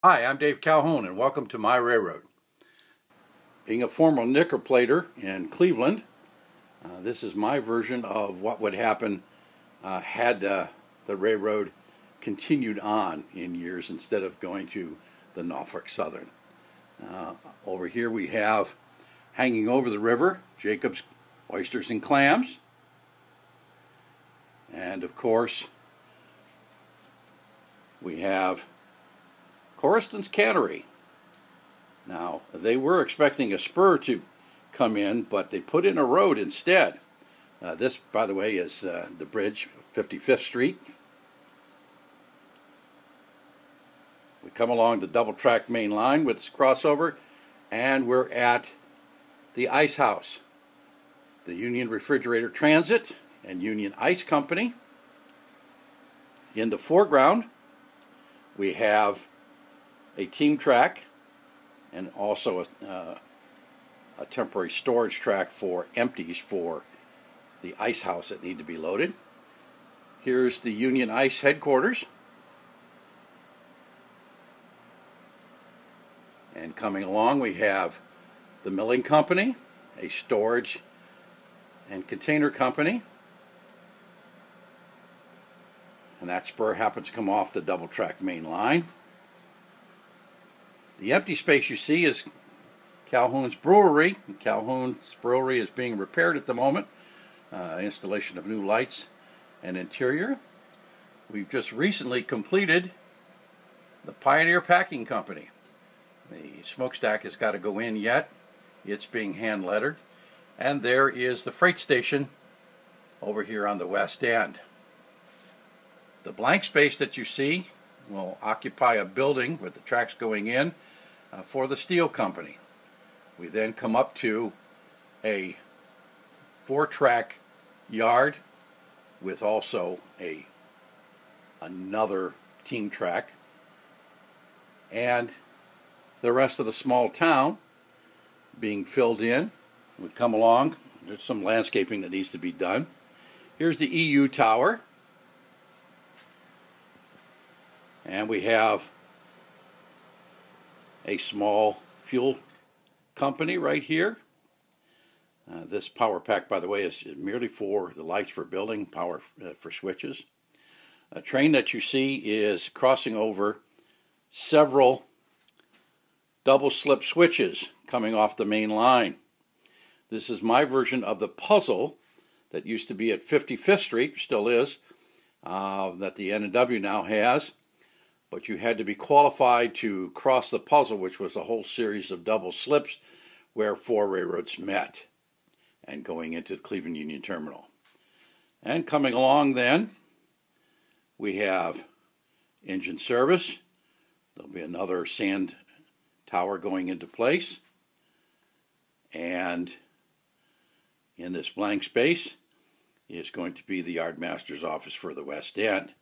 Hi, I'm Dave Calhoun and welcome to My Railroad. Being a former nickel plater in Cleveland, this is my version of what would happen had the railroad continued on in years instead of going to the Norfolk Southern. Over here we have, hanging over the river, Jacob's Oysters and Clams, and of course we have Corriston's Cannery. Now, they were expecting a spur to come in, but they put in a road instead. This, by the way, is the bridge, 55th Street. We come along the double-track main line with this crossover, and we're at the Ice House, the Union Refrigerator Transit and Union Ice Company. In the foreground, we have a team track and also a temporary storage track for empties for the ice house that need to be loaded. Here's the Union Ice headquarters. And coming along we have the milling company, a storage and container company. And that spur happens to come off the double track main line. The empty space you see is Calhoun's Brewery. Calhoun's Brewery is being repaired at the moment. Installation of new lights and interior. We've just recently completed the Pioneer Packing Company. The smokestack has got to go in yet. It's being hand lettered. And there is the freight station over here on the west end. The blank space that you see will occupy a building with the tracks going in for the steel company. We then come up to a 4-track yard with also another team track, and the rest of the small town being filled in. We come along, there's some landscaping that needs to be done. Here's the EU Tower. And we have a small fuel company right here. This power pack, by the way, is merely for the lights for building, power for switches. A train that you see is crossing over several double slip switches coming off the main line. This is my version of the puzzle that used to be at 55th Street, still is, that the N&W now has. But you had to be qualified to cross the puzzle, which was a whole series of double slips where 4 railroads met and going into the Cleveland Union Terminal. And coming along then, we have engine service. There'll be another sand tower going into place. And in this blank space is going to be the yardmaster's office for the west end.